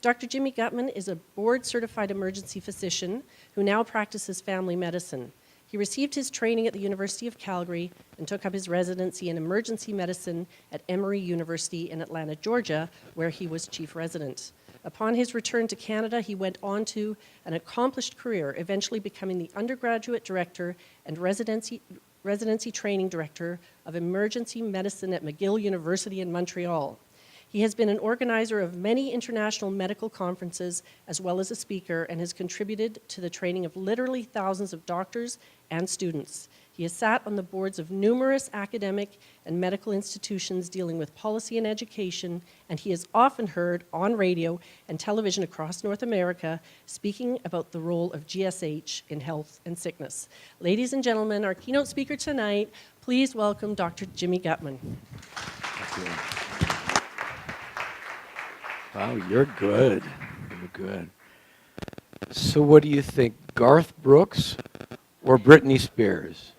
Dr. Jimmy Gutman is a board-certified emergency physician who now practices family medicine. He received his training at the University of Calgary and took up his residency in emergency medicine at Emory University in Atlanta, Georgia, where he was chief resident. Upon his return to Canada, he went on to an accomplished career, eventually becoming the undergraduate director and residency training director of emergency medicine at McGill University in Montreal. He has been an organizer of many international medical conferences as well as a speaker and has contributed to the training of literally thousands of doctors and students. He has sat on the boards of numerous academic and medical institutions dealing with policy and education, and he is often heard on radio and television across North America speaking about the role of GSH in health and sickness. Ladies and gentlemen, our keynote speaker tonight, please welcome Dr. Jimmy Gutman. Thank you. Wow, you're good. You're good. So what do you think, Garth Brooks or Britney Spears?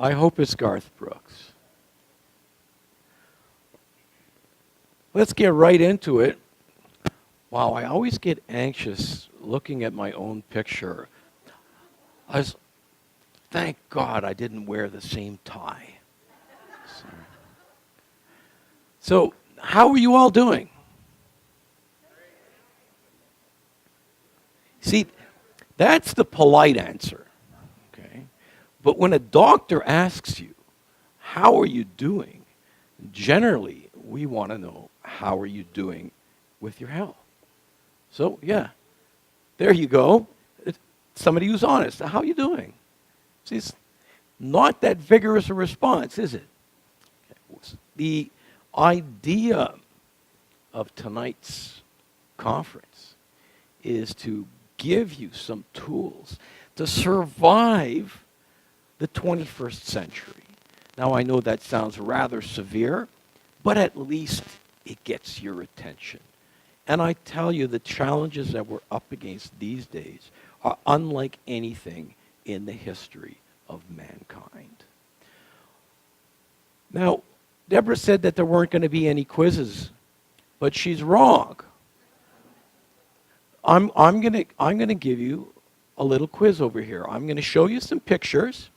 I hope it's Garth Brooks. Let's get right into it. Wow, I always get anxious looking at my own picture. Thank God I didn't wear the same tie. So how are you all doing? See, that's the polite answer, okay? But when a doctor asks you, how are you doing? Generally, we want to know, how are you doing with your health? So, yeah, there you go. It's somebody who's honest. How are you doing? See, it's not that vigorous a response, is it? Okay. The idea of tonight's conference is to give you some tools to survive the 21st century. Now, I know that sounds rather severe, but at least it gets your attention. And I tell you, the challenges that we're up against these days are unlike anything in the history of mankind. Now, Deborah said that there weren't going to be any quizzes, but she's wrong. I'm gonna give you a little quiz over here. I'm going to show you some pictures,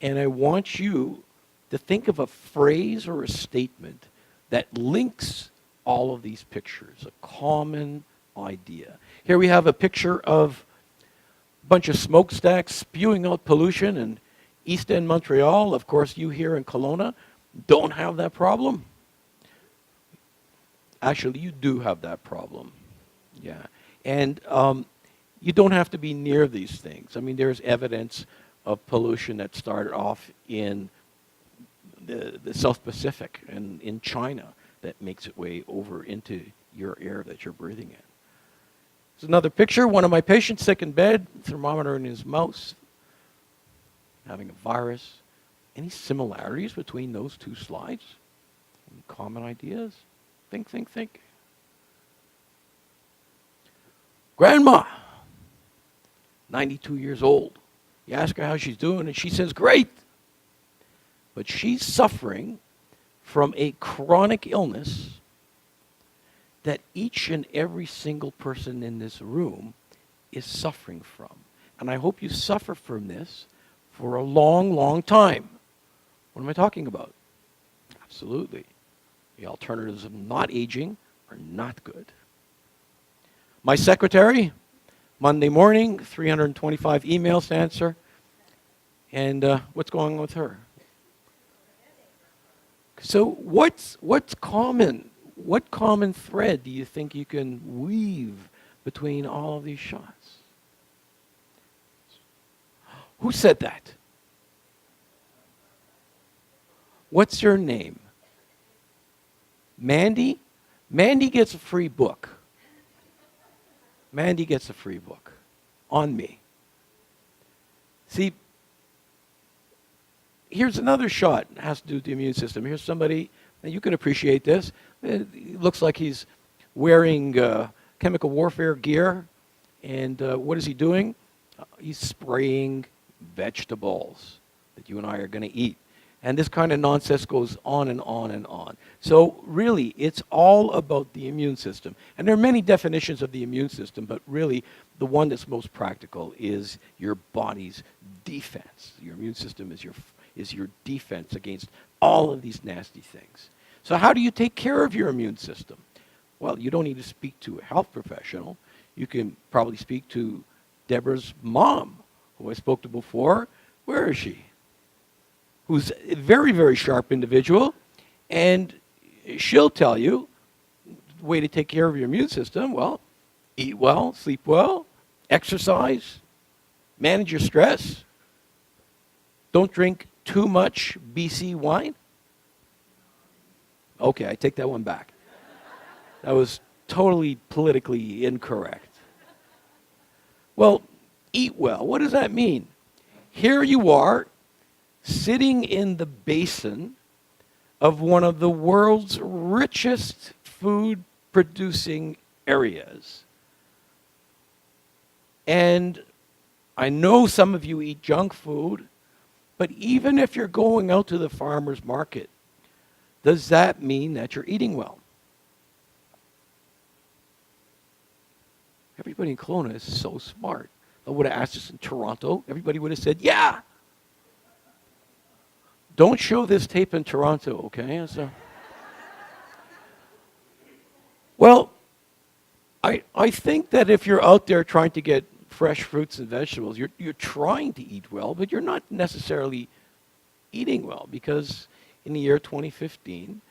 and I want you to think of a phrase or a statement that links all of these pictures, a common idea. Here we have a picture of a bunch of smokestacks spewing out pollution in East End, Montreal. Of course, you here in Kelowna don't have that problem. Actually, you do have that problem. Yeah. And you don't have to be near these things. I mean, there's evidence of pollution that started off in the South Pacific and in China that makes its way over into your air that you're breathing in. There's another picture. One of my patients sick in bed, thermometer in his mouth, having a virus. Any similarities between those two slides? Any common ideas? Think. Grandma, 92 years old. You ask her how she's doing, and she says, great. But she's suffering from a chronic illness that each and every single person in this room is suffering from. And I hope you suffer from this for a long, long time. What am I talking about? Absolutely. The alternatives of not aging are not good. My secretary, Monday morning, 325 emails to answer. And what's going on with her? So what's common? What common thread do you think you can weave between all of these shots? Who said that? What's your name? Mandy? Mandy gets a free book. Mandy gets a free book on me. See, here's another shot. It has to do with the immune system. Here's somebody, and you can appreciate this. It looks like he's wearing chemical warfare gear. And what is he doing? He's spraying vegetables that you and I are going to eat. And this kind of nonsense goes on and on and on. So really, it's all about the immune system. And there are many definitions of the immune system, but really, the one that's most practical is your body's defense. Your immune system is your defense against all of these nasty things. So how do you take care of your immune system? Well, you don't need to speak to a health professional. You can probably speak to Deborah's mom, who I spoke to before. Where is she? Who's a very, very sharp individual, and she'll tell you the way to take care of your immune system. Well, eat well, sleep well, exercise, manage your stress. Don't drink too much BC wine. Okay, I take that one back. That was totally politically incorrect. Well, eat well. What does that mean? Here you are, sitting in the basin of one of the world's richest food-producing areas. And I know some of you eat junk food, but even if you're going out to the farmer's market, does that mean that you're eating well? Everybody in Kelowna is so smart. I would have asked us in Toronto, everybody would have said, yeah. Don't show this tape in Toronto, okay? So, well, I think that if you're out there trying to get fresh fruits and vegetables, you're trying to eat well, but you're not necessarily eating well, because in the year 2015,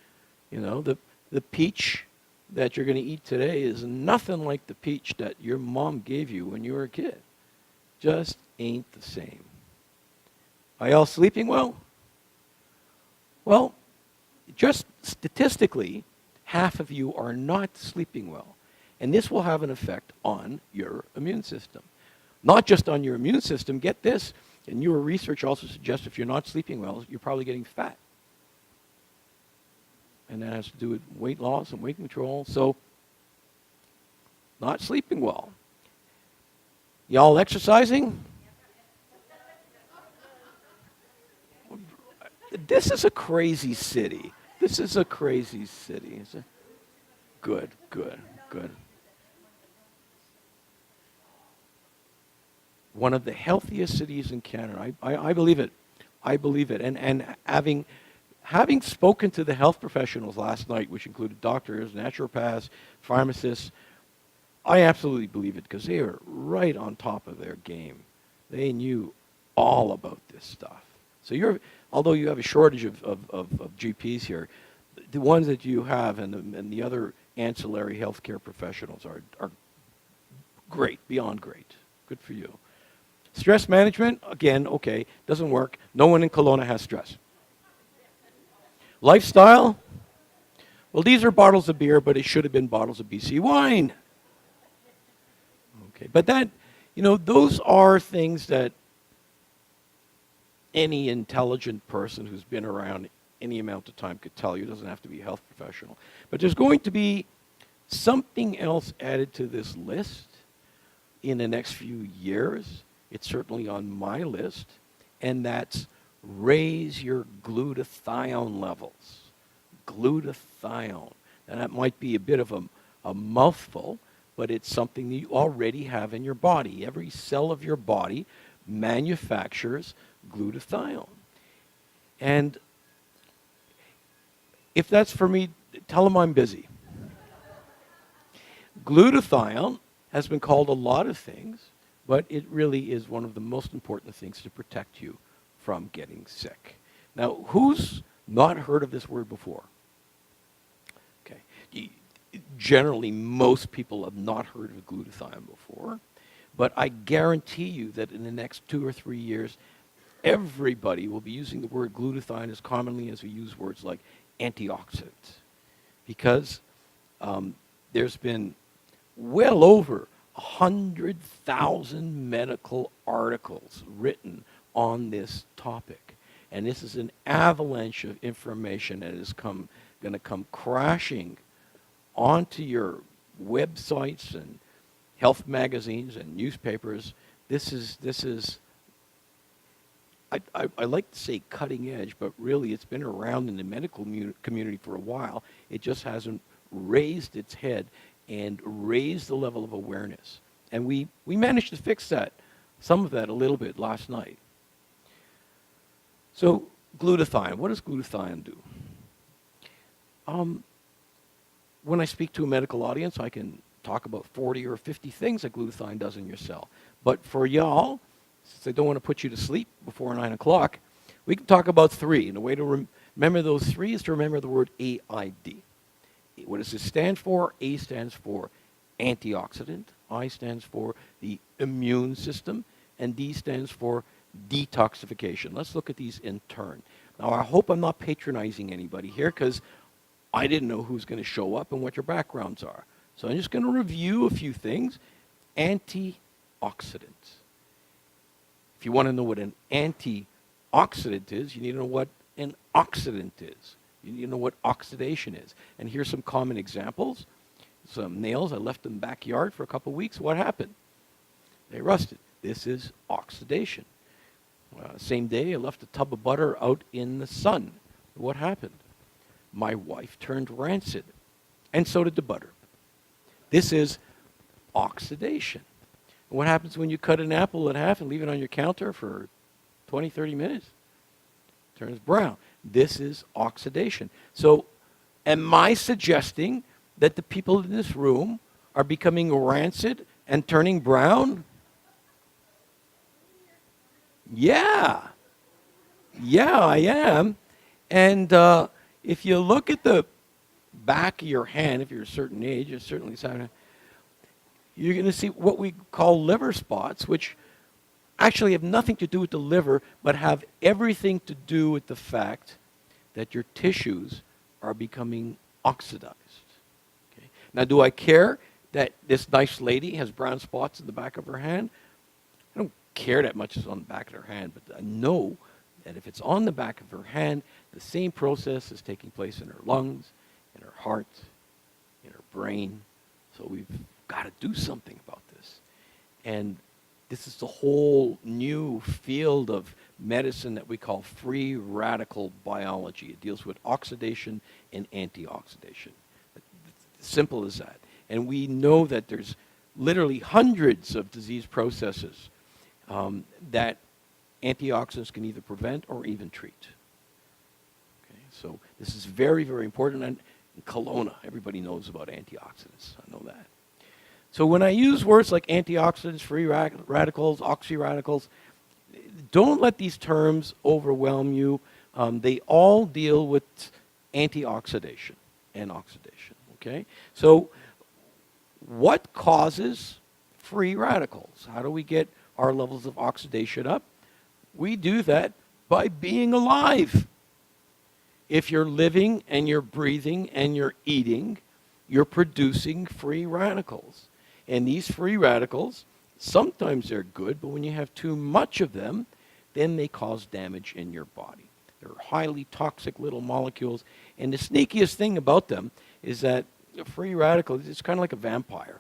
you know, the peach that you're going to eat today is nothing like the peach that your mom gave you when you were a kid. Just ain't the same. Are y'all sleeping well? Well, just statistically, half of you are not sleeping well. And this will have an effect on your immune system. Not just on your immune system, get this, and your research also suggests if you're not sleeping well, you're probably getting fat. And that has to do with weight loss and weight control. So, not sleeping well. Y'all exercising? This is a crazy city. This is a crazy city. Good, good, good. One of the healthiest cities in Canada. I believe it. I believe it. And having spoken to the health professionals last night, which included doctors, naturopaths, pharmacists, I absolutely believe it, because they are right on top of their game. They knew all about this stuff. So although you have a shortage of GPs here, the ones that you have and the other ancillary healthcare professionals are great, beyond great. Good for you. Stress management, again, okay, doesn't work. No one in Kelowna has stress. Lifestyle, well, these are bottles of beer, but it should have been bottles of BC wine. Okay, but that, those are things that any intelligent person who's been around any amount of time could tell you. It doesn't have to be a health professional. But there's going to be something else added to this list in the next few years. It's certainly on my list, and that's raise your glutathione levels. Glutathione. And that might be a bit of a mouthful, but it's something that you already have in your body. Every cell of your body manufactures glutathione. And if that's for me, tell them I'm busy. Glutathione has been called a lot of things, but it really is one of the most important things to protect you from getting sick. Now, who's not heard of this word before? Okay. Generally, most people have not heard of glutathione before, but I guarantee you that in the next 2 or 3 years, everybody will be using the word glutathione as commonly as we use words like antioxidant, because there's been well over 100,000 medical articles written on this topic. And this is an avalanche of information that is going to come crashing onto your websites and health magazines and newspapers. This is I like to say cutting edge, but really it's been around in the medical community for a while. It just hasn't raised its head and raised the level of awareness. And we managed to fix that, some of that a little bit last night. So glutathione, what does glutathione do? When I speak to a medical audience, I can talk about 40 or 50 things that glutathione does in your cell. But for y'all, since I don't want to put you to sleep before 9 o'clock, we can talk about 3. And the way to remember those 3 is to remember the word AID. What does this stand for? A stands for antioxidant, I stands for the immune system, and D stands for detoxification. Let's look at these in turn. Now, I hope I'm not patronizing anybody here, because I didn't know who's going to show up and what your backgrounds are. So I'm just going to review a few things. Antioxidants. If you want to know what an antioxidant is, you need to know what an oxidant is. You need to know what oxidation is. And here's some common examples. Some nails, I left them in the backyard for a couple of weeks. What happened? They rusted. This is oxidation. Same day, I left a tub of butter out in the sun. What happened? My wife turned rancid, and so did the butter. This is oxidation. What happens when you cut an apple in half and leave it on your counter for 20, 30 minutes? It turns brown. This is oxidation. So am I suggesting that the people in this room are becoming rancid and turning brown? Yeah. Yeah, I am. And if you look at the back of your hand, if you're a certain age, you're certainly you're going to see what we call liver spots, which actually have nothing to do with the liver, but have everything to do with the fact that your tissues are becoming oxidized. Okay? Now, do I care that this nice lady has brown spots in the back of her hand? I don't care that much it's on the back of her hand, but I know that if it's on the back of her hand, the same process is taking place in her lungs, in her heart, in her brain. So we've got to do something about this. And this is the whole new field of medicine that we call free radical biology. It deals with oxidation and antioxidation. Simple as that. And we know that there's literally hundreds of disease processes that antioxidants can either prevent or even treat. Okay, so this is very, very important. And in Kelowna, everybody knows about antioxidants. I know that. So when I use words like antioxidants, free radicals, oxyradicals, don't let these terms overwhelm you. They all deal with antioxidation and oxidation. Okay? So what causes free radicals? How do we get our levels of oxidation up? We do that by being alive. If you're living and you're breathing and you're eating, you're producing free radicals. And these free radicals, sometimes they're good, but when you have too much of them, then they cause damage in your body. They're highly toxic little molecules. And the sneakiest thing about them is that a free radical, it's kind of like a vampire.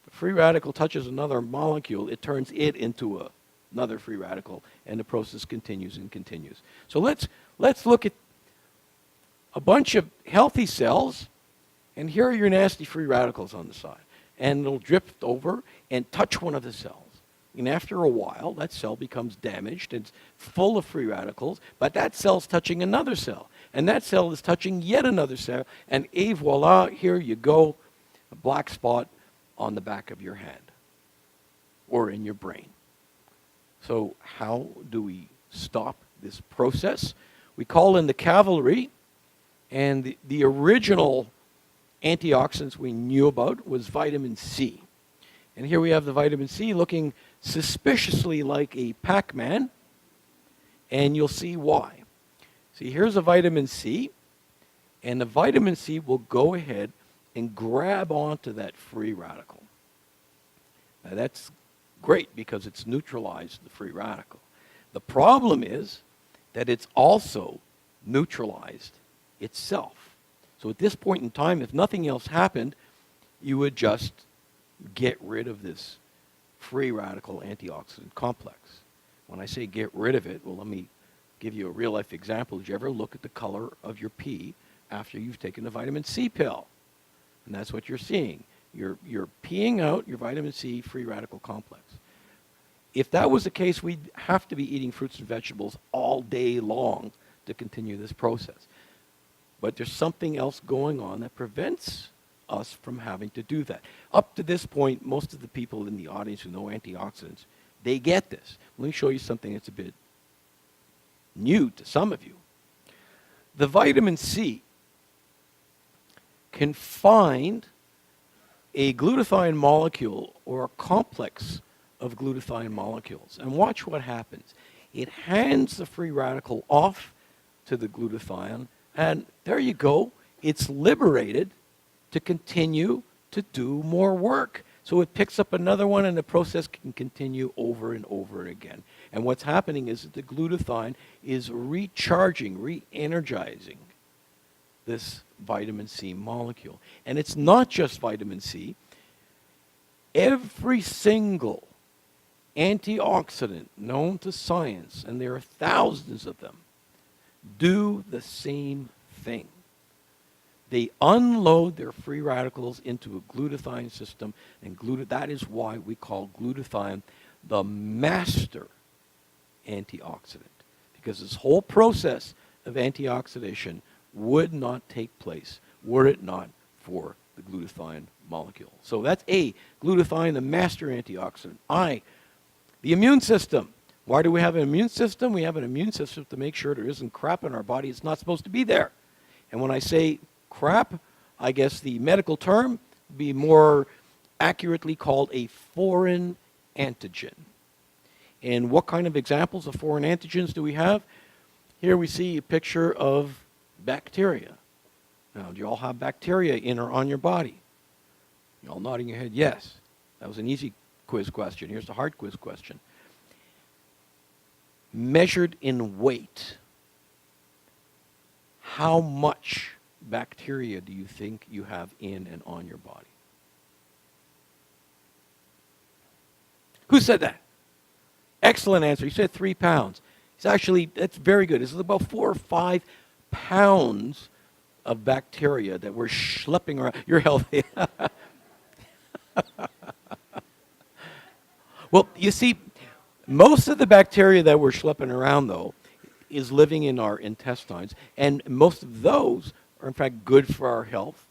If a free radical touches another molecule, it turns it into another free radical, and the process continues and continues. So let's look at a bunch of healthy cells, and here are your nasty free radicals on the side. And it'll drift over and touch one of the cells. And after a while, that cell becomes damaged. It's full of free radicals, but that cell's touching another cell. And that cell is touching yet another cell. And voila, here you go, a black spot on the back of your hand or in your brain. So how do we stop this process? We call in the cavalry, and the original antioxidants we knew about was vitamin C. And here we have the vitamin C looking suspiciously like a Pac-Man, and you'll see why. See, here's a vitamin C, and the vitamin C will go ahead and grab onto that free radical. Now that's great because it's neutralized the free radical. The problem is that it's also neutralized itself. So at this point in time, if nothing else happened, you would just get rid of this free radical antioxidant complex. When I say get rid of it, well, let me give you a real-life example. Did you ever look at the color of your pee after you've taken the vitamin C pill? And that's what you're seeing. You're peeing out your vitamin C free radical complex. If that was the case, we'd have to be eating fruits and vegetables all day long to continue this process. But there's something else going on that prevents us from having to do that. Up to this point, most of the people in the audience who know antioxidants, they get this. Let me show you something that's a bit new to some of you. The vitamin C can find a glutathione molecule or a complex of glutathione molecules. And watch what happens. It hands the free radical off to the glutathione, and there you go. It's liberated to continue to do more work. So it picks up another one, and the process can continue over and over again. And what's happening is that the glutathione is recharging, re-energizing this vitamin C molecule. And it's not just vitamin C. Every single antioxidant known to science, and there are thousands of them, do the same thing. They unload their free radicals into a glutathione system, and that is why we call glutathione the master antioxidant, because this whole process of antioxidation would not take place were it not for the glutathione molecule. So that's A, glutathione, the master antioxidant. I, the immune system. Why do we have an immune system? We have an immune system to make sure there isn't crap in our body. It's not supposed to be there. And when I say crap, I guess the medical term would be more accurately called a foreign antigen. And what kind of examples of foreign antigens do we have? Here we see a picture of bacteria. Now, do you all have bacteria in or on your body? You all nodding your head, yes. That was an easy quiz question. Here's the hard quiz question. Measured in weight, how much bacteria do you think you have in and on your body? Who said that? Excellent answer. He said 3 pounds. It's actually, that's very good. It's about 4 or 5 pounds of bacteria that we're schlepping around. You're healthy. Well, you see, most of the bacteria that we're schlepping around, though, is living in our intestines. And most of those are, in fact, good for our health.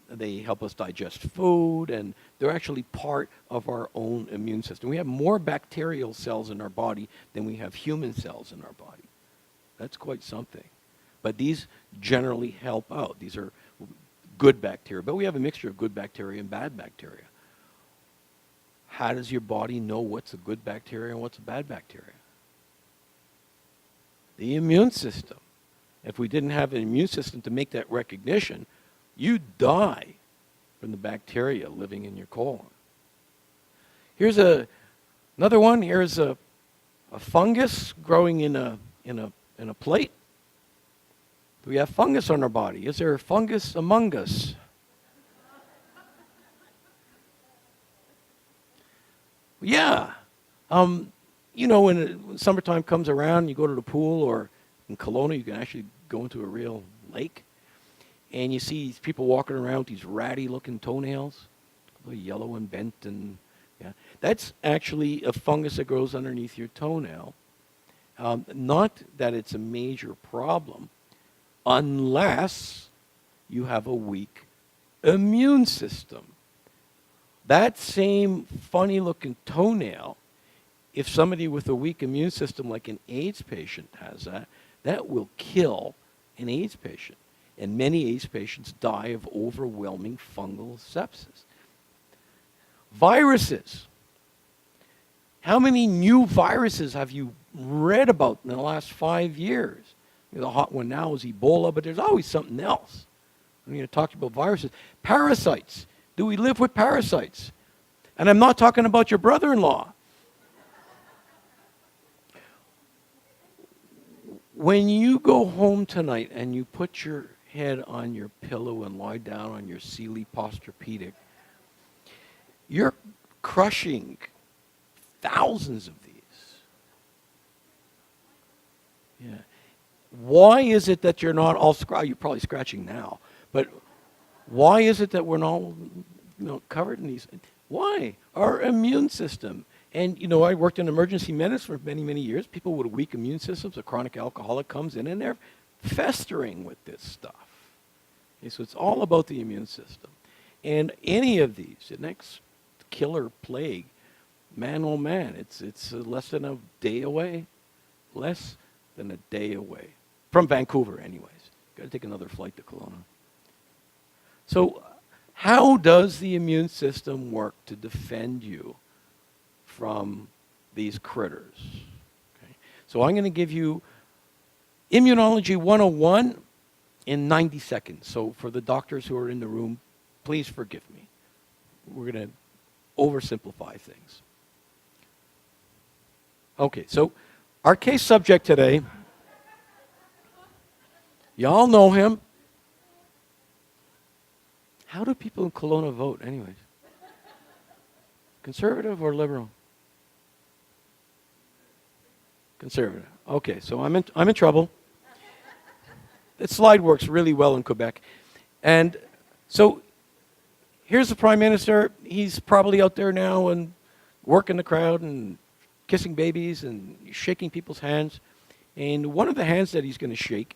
They help us digest food, and they're actually part of our own immune system. We have more bacterial cells in our body than we have human cells in our body. That's quite something. But these generally help out. These are good bacteria. But we have a mixture of good bacteria and bad bacteria. How does your body know what's a good bacteria and what's a bad bacteria? The immune system. If we didn't have an immune system to make that recognition, you die from the bacteria living in your colon. Here's another one. Here's a fungus growing in a plate. Do we have fungus on our body? Is there fungus among us? Yeah. You know, when summertime comes around, you go to the pool, or in Kelowna, you can actually go into a real lake, and you see these people walking around with these ratty-looking toenails, yellow and bent, and yeah, that's actually a fungus that grows underneath your toenail. Not that it's a major problem, unless you have a weak immune system. That same funny-looking toenail, if somebody with a weak immune system like an AIDS patient has that will kill an AIDS patient. And many AIDS patients die of overwhelming fungal sepsis. Viruses. How many new viruses have you read about in the last 5 years? The hot one now is Ebola, but there's always something else. I'm going to talk about viruses. Parasites. Do we live with parasites? And I'm not talking about your brother-in-law. When you go home tonight and you put your head on your pillow and lie down on your Sealy Posturepedic, you're crushing thousands of these. Yeah. Why is it that you're not all you're probably scratching now, but why is it that we're not covered in these? Why? Our immune system. And, I worked in emergency medicine for many, many years. People with weak immune systems, a chronic alcoholic comes in and they're festering with this stuff. Okay, so it's all about the immune system. And any of these, the next killer plague, man, oh man, it's less than a day away. Less than a day away. From Vancouver, anyways. Got to take another flight to Kelowna. So how does the immune system work to defend you from these critters? Okay. So I'm going to give you Immunology 101 in 90 seconds. So for the doctors who are in the room, please forgive me. We're going to oversimplify things. Okay, so our case subject today, y'all know him. How do people in Kelowna vote anyways? Conservative or liberal? Conservative. Okay, so I'm in trouble. That slide works really well in Quebec. And so here's the Prime Minister. He's probably out there now and working the crowd and kissing babies and shaking people's hands. And one of the hands that he's going to shake,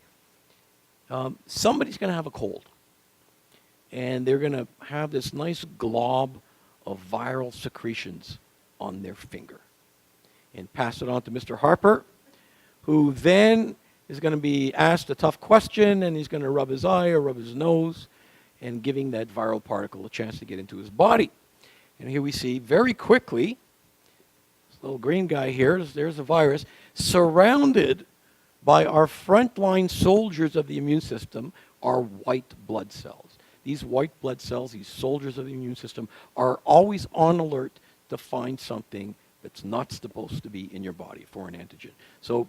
somebody's going to have a cold. And they're going to have this nice glob of viral secretions on their finger. And pass it on to Mr. Harper, who then is going to be asked a tough question, and he's going to rub his eye or rub his nose, and giving that viral particle a chance to get into his body. And here we see very quickly, this little green guy here, there's a virus, surrounded by our frontline soldiers of the immune system are white blood cells. These white blood cells, these soldiers of the immune system, are always on alert to find something that's not supposed to be in your body, foreign antigen. So,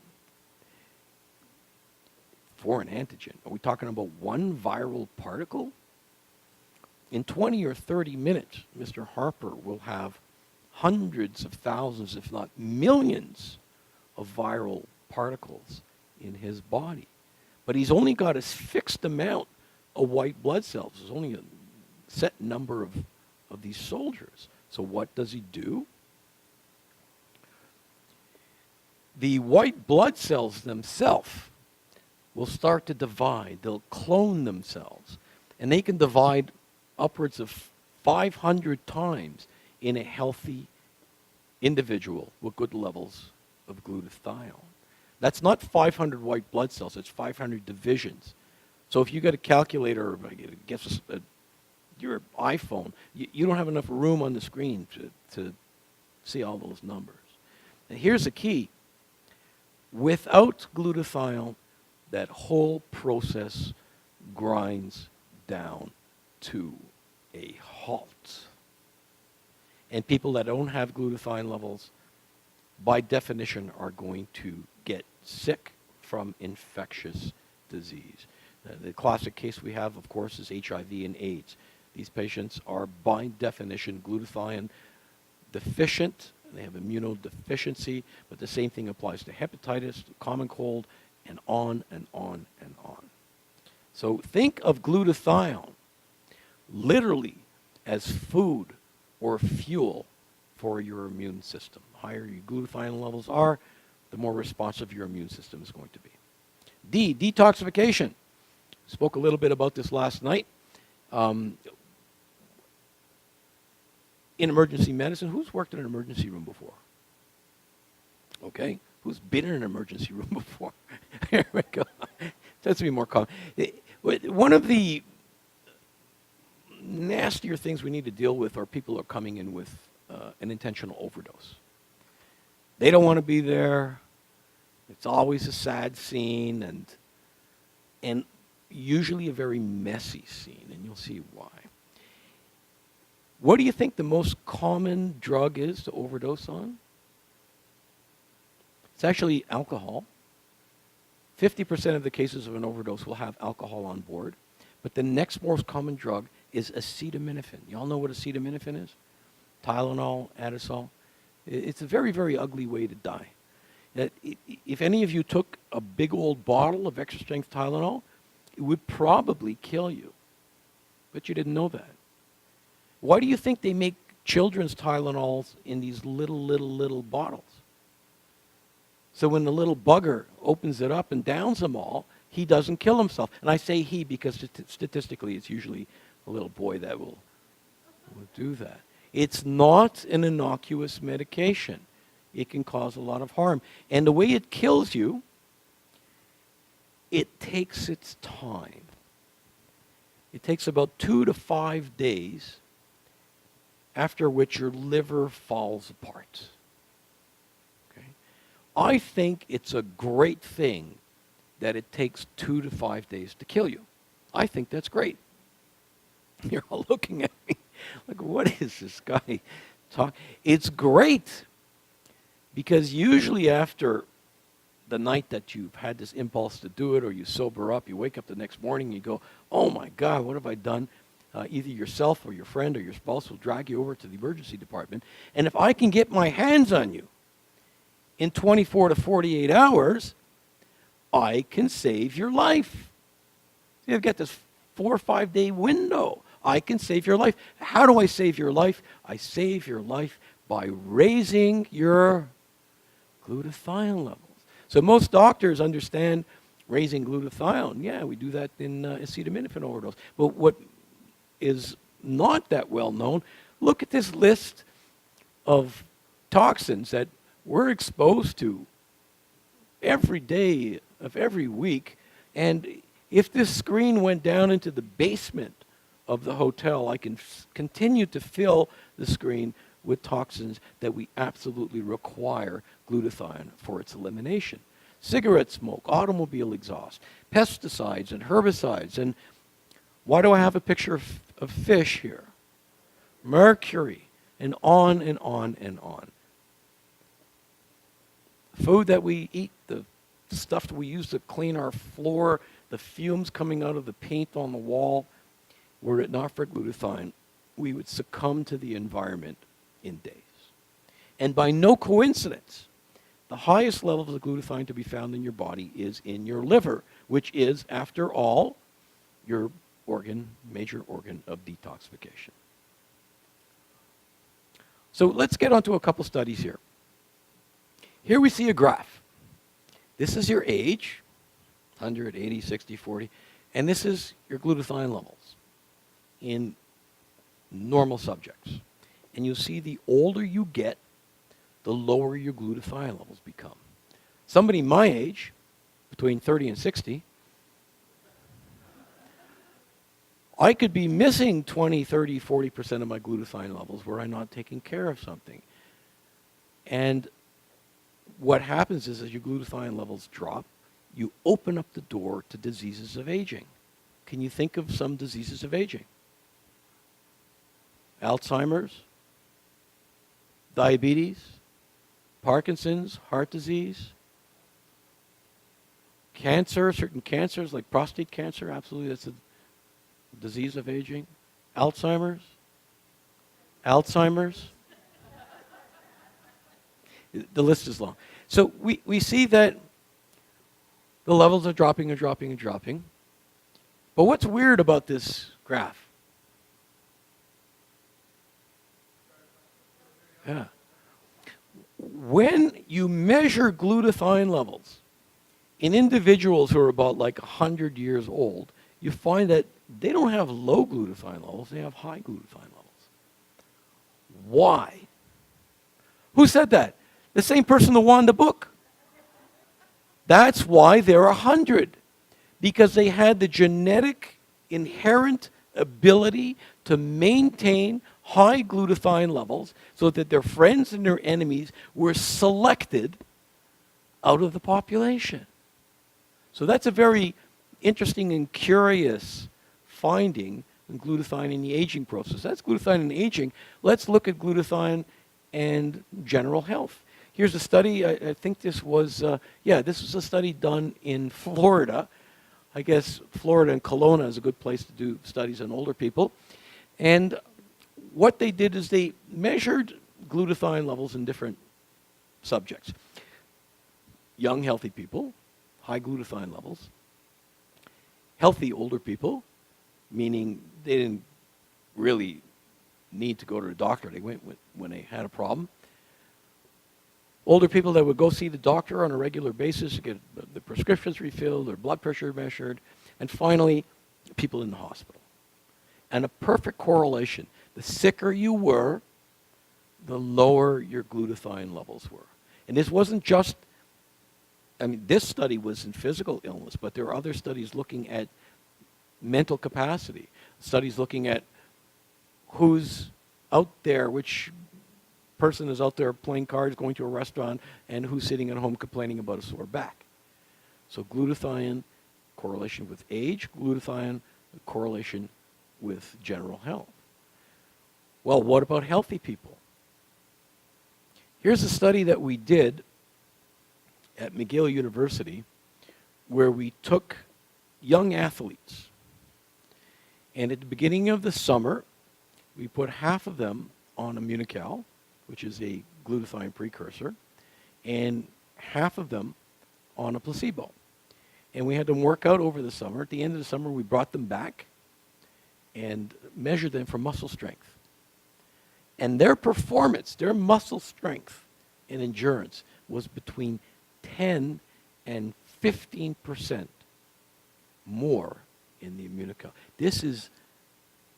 foreign antigen, are we talking about one viral particle? In 20 or 30 minutes, Mr. Harper will have hundreds of thousands, if not millions, of viral particles in his body. But he's only got a fixed amount of white blood cells. There's only a set number of these soldiers. So what does he do? The white blood cells themselves will start to divide. They'll clone themselves. And they can divide upwards of 500 times in a healthy individual with good levels of glutathione. That's not 500 white blood cells, it's 500 divisions. So if you get a calculator, or guess your iPhone, you don't have enough room on the screen to see all those numbers. And here's the key. Without glutathione, that whole process grinds down to a halt. And people that don't have glutathione levels, by definition, are going to get sick from infectious disease. The classic case we have, of course, is HIV and AIDS. These patients are, by definition, glutathione deficient. They have immunodeficiency, but the same thing applies to hepatitis, to common cold, and on and on and on. So think of glutathione literally as food or fuel for your immune system. The higher your glutathione levels are, the more responsive your immune system is going to be. D, detoxification. Spoke a little bit about this last night. In emergency medicine, who's worked in an emergency room before? Okay, who's been in an emergency room before? Here we go. That's to be more common. One of the nastier things we need to deal with are people who are coming in with an intentional overdose. They don't want to be there. It's always a sad scene, and usually a very messy scene, and you'll see why. What do you think the most common drug is to overdose on? It's actually alcohol. 50% of the cases of an overdose will have alcohol on board. But the next most common drug is acetaminophen. You all know what acetaminophen is? Tylenol, Adderall. It's a very, very ugly way to die. If any of you took a big old bottle of extra strength Tylenol, it would probably kill you. But you didn't know that. Why do you think they make children's Tylenols in these little bottles? So when the little bugger opens it up and downs them all, he doesn't kill himself. And I say he because statistically it's usually a little boy that will do that. It's not an innocuous medication. It can cause a lot of harm. And the way it kills you, it takes its time. It takes about 2 to 5 days, after which your liver falls apart. Okay? I think it's a great thing that it takes 2 to 5 days to kill you. I think that's great. You're all looking at me like, what is this guy talking? It's great because usually after the night that you've had this impulse to do it, or you sober up, you wake up the next morning and you go, oh my God, what have I done? Either yourself or your friend or your spouse will drag you over to the emergency department. And if I can get my hands on you in 24 to 48 hours, I can save your life. See, I've got this 4 or 5 day window. I can save your life. How do I save your life? I save your life by raising your glutathione levels. So most doctors understand raising glutathione. Yeah, we do that in acetaminophen overdose. But what is not that well known, look at this list of toxins that we're exposed to every day of every week. And if this screen went down into the basement of the hotel, I can continue to fill the screen with toxins that we absolutely require glutathione for its elimination. Cigarette smoke, automobile exhaust, pesticides and herbicides. And why do I have a picture of fish here? Mercury, and on and on and on. Food that we eat, the stuff that we use to clean our floor, the fumes coming out of the paint on the wall, were it not for glutathione, we would succumb to the environment in days. And by no coincidence, the highest levels of glutathione to be found in your body is in your liver, which is, after all, your major organ of detoxification. So let's get onto a couple studies here. Here we see a graph. This is your age, 100, 80, 60, 40, and this is your glutathione levels in normal subjects. And you'll see the older you get, the lower your glutathione levels become. Somebody my age, between 30 and 60, I could be missing 20, 30, 40% of my glutathione levels were I not taking care of something. And what happens is as your glutathione levels drop, you open up the door to diseases of aging. Can you think of some diseases of aging? Alzheimer's, diabetes, Parkinson's, heart disease, cancer, certain cancers like prostate cancer, absolutely, that's a disease of aging. Alzheimer's. The list is long. So we see that the levels are dropping and dropping and dropping. But what's weird about this graph? Yeah. When you measure glutathione levels in individuals who are about like 100 years old, you find that they don't have low glutathione levels, they have high glutathione levels. Why? Who said that? The same person that won the book. That's why they're 100. Because they had the genetic inherent ability to maintain high glutathione levels so that their friends and their enemies were selected out of the population. So that's a very interesting and curious finding in glutathione in the aging process. That's glutathione in aging. Let's look at glutathione and general health. Here's a study, I think this was, this was a study done in Florida. I guess Florida and Kelowna is a good place to do studies on older people. And what they did is they measured glutathione levels in different subjects. young, healthy people, high glutathione levels. Healthy older people, meaning they didn't really need to go to the doctor. They went when they had a problem. Older people that would go see the doctor on a regular basis to get the prescriptions refilled, their blood pressure measured, and finally, people in the hospital. And a perfect correlation. The sicker you were, the lower your glutathione levels were. And this wasn't just, I mean, this study was in physical illness, but there are other studies looking at mental capacity, studies looking at who's out there, which person is out there playing cards, going to a restaurant, and who's sitting at home complaining about a sore back. So glutathione, correlation with age, glutathione, correlation with general health. Well, what about healthy people? Here's a study that we did at McGill University where we took young athletes, and at the beginning of the summer, we put half of them on Immunocal, which is a glutathione precursor, and half of them on a placebo. And we had them work out over the summer. At the end of the summer, we brought them back and measured them for muscle strength. And their performance, their muscle strength and endurance was between 10 and 15% more in the Immunocal. This is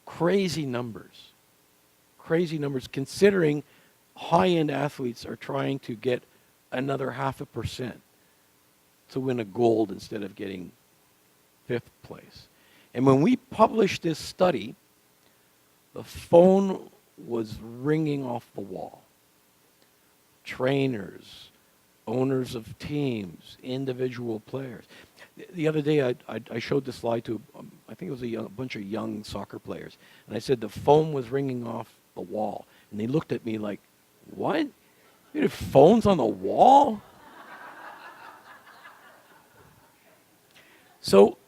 crazy numbers. Crazy numbers considering high-end athletes are trying to get another 0.5% to win a gold instead of getting 5th place. And when we published this study, the phone was ringing off the wall. Trainers, owners of teams, individual players. The other day, I showed this slide to, I think it was a bunch of young soccer players. And I said the phone was ringing off the wall. And they looked at me like, what? You have phones on the wall? So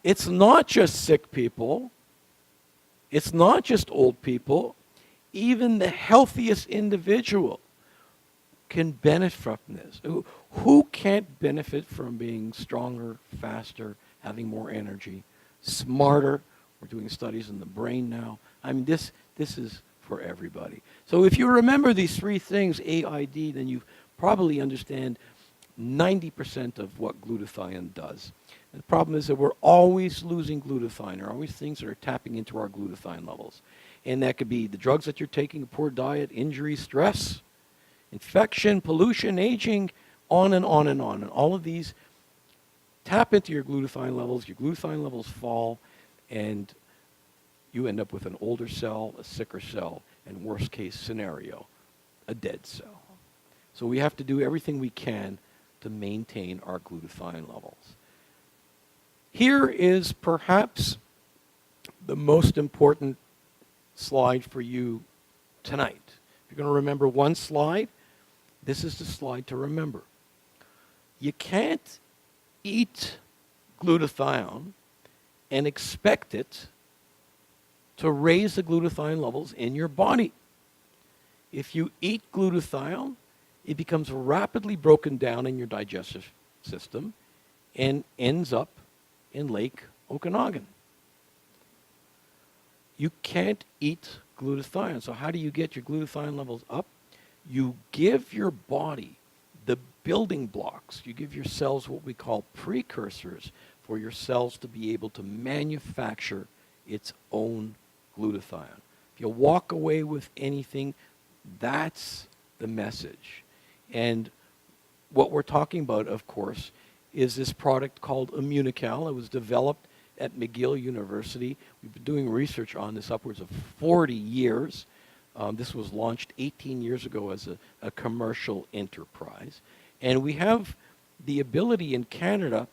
it's not just sick people. It's not just old people. Even the healthiest individual can benefit from this. Who can't benefit from being stronger, faster, having more energy, smarter? We're doing studies in the brain now. I mean, this is for everybody. So if you remember these three things, AID, then you probably understand 90% of what glutathione does. And the problem is that we're always losing glutathione. There are always things that are tapping into our glutathione levels. And that could be the drugs that you're taking, a poor diet, injury, stress, infection, pollution, aging, on and on and on. And all of these tap into your glutathione levels fall, and you end up with an older cell, a sicker cell, and worst case scenario, a dead cell. So we have to do everything we can to maintain our glutathione levels. Here is perhaps the most important slide for you tonight. If you're going to remember one slide, this is the slide to remember. You can't eat glutathione and expect it to raise the glutathione levels in your body. If you eat glutathione, it becomes rapidly broken down in your digestive system and ends up in Lake Okanagan. You can't eat glutathione. So how do you get your glutathione levels up? You give your body the building blocks. You give your cells what we call precursors for your cells to be able to manufacture its own glutathione. If you walk away with anything, that's the message. And what we're talking about, of course, is this product called Immunocal. It was developed at McGill University. We've been doing research on this upwards of 40 years. This was launched 18 years ago as a commercial enterprise. And we have the ability in Canada,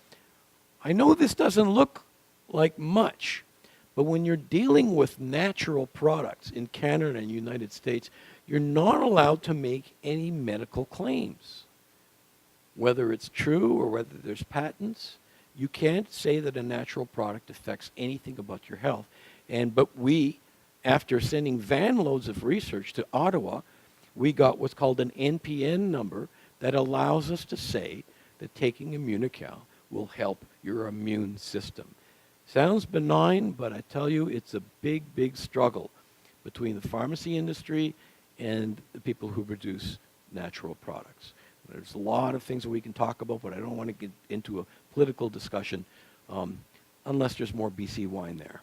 I know this doesn't look like much, but when you're dealing with natural products in Canada and United States, you're not allowed to make any medical claims. Whether it's true or whether there's patents, you can't say that a natural product affects anything about your health. But we, after sending van loads of research to Ottawa, we got what's called an NPN number, that allows us to say that taking Immunocal will help your immune system. Sounds benign, but I tell you, it's a big, big struggle between the pharmacy industry and the people who produce natural products. There's a lot of things that we can talk about, but I don't want to get into a political discussion unless there's more BC wine there.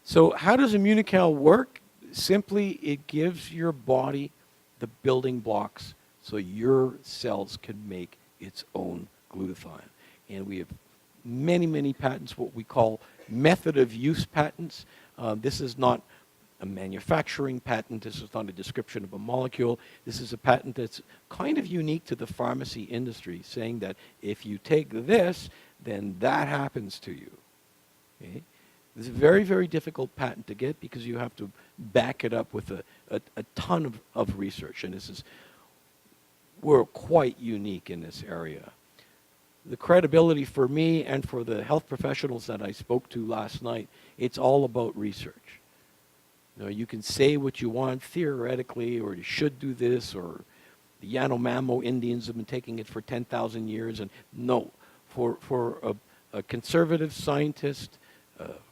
So how does Immunocal work? Simply, it gives your body the building blocks so your cells can make its own glutathione. And we have many, many patents, what we call method of use patents. This is not a manufacturing patent. This is not a description of a molecule. This is a patent that's kind of unique to the pharmacy industry, saying that if you take this, then that happens to you. Okay? This is a very, very difficult patent to get because you have to back it up with a ton of research. And we're quite unique in this area. The credibility for me and for the health professionals that I spoke to last night, it's all about research. You know, you can say what you want theoretically, or you should do this, or the Yanomamo Indians have been taking it for 10,000 years. And no, for a conservative scientist,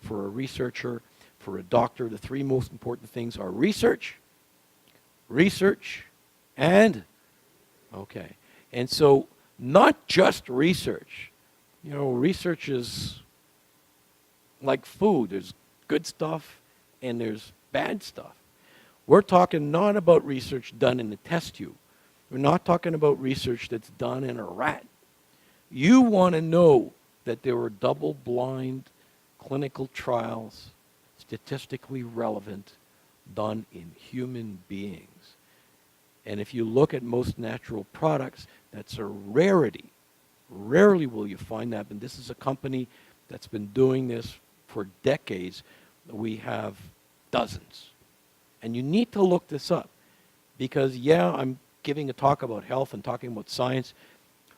for a researcher, for a doctor, the three most important things are research, and, okay. And so not just research. You know, research is like food. There's good stuff and there's bad stuff. We're talking not about research done in a test tube. We're not talking about research that's done in a rat. You want to know that there were double-blind clinical trials, statistically relevant, done in human beings. And if you look at most natural products, that's a rarity. Rarely will you find that. And this is a company that's been doing this for decades. We have dozens. And you need to look this up. Because, yeah, I'm giving a talk about health and talking about science.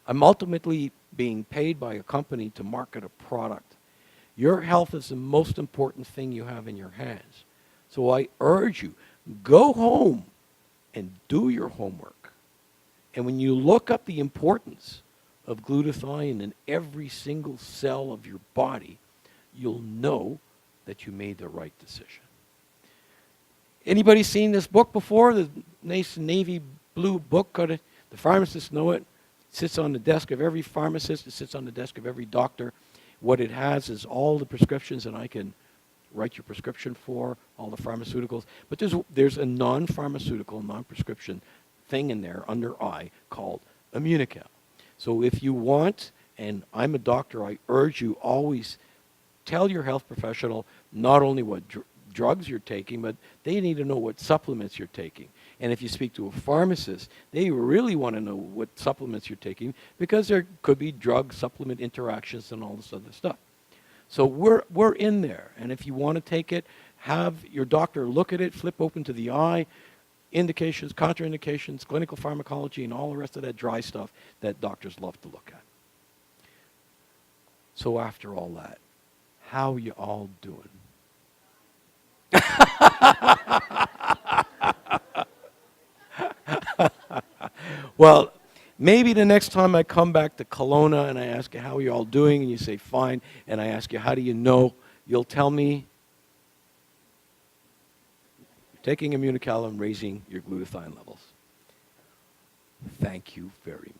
I'm ultimately being paid by a company to market a product. Your health is the most important thing you have in your hands. So I urge you, go home and do your homework. And when you look up the importance of glutathione in every single cell of your body, you'll know that you made the right decision. Anybody seen this book before? The nice navy blue book? The pharmacists know it. It sits on the desk of every pharmacist. It sits on the desk of every doctor. What it has is all the prescriptions that I can write your prescription for, all the pharmaceuticals. But there's a non-pharmaceutical, non-prescription thing in there under I called Immunocal. So if you want, and I'm a doctor, I urge you always tell your health professional not only what drugs you're taking, but they need to know what supplements you're taking. And if you speak to a pharmacist, they really want to know what supplements you're taking because there could be drug supplement interactions and all this other stuff. So we're in there. And if you want to take it, have your doctor look at it, flip open to the eye, indications, contraindications, clinical pharmacology, and all the rest of that dry stuff that doctors love to look at. So after all that, how you all doing? Well, maybe the next time I come back to Kelowna and I ask you, how are you all doing? And you say, fine. And I ask you, how do you know? You'll tell me, you're taking Immunocal and raising your glutathione levels. Thank you very much.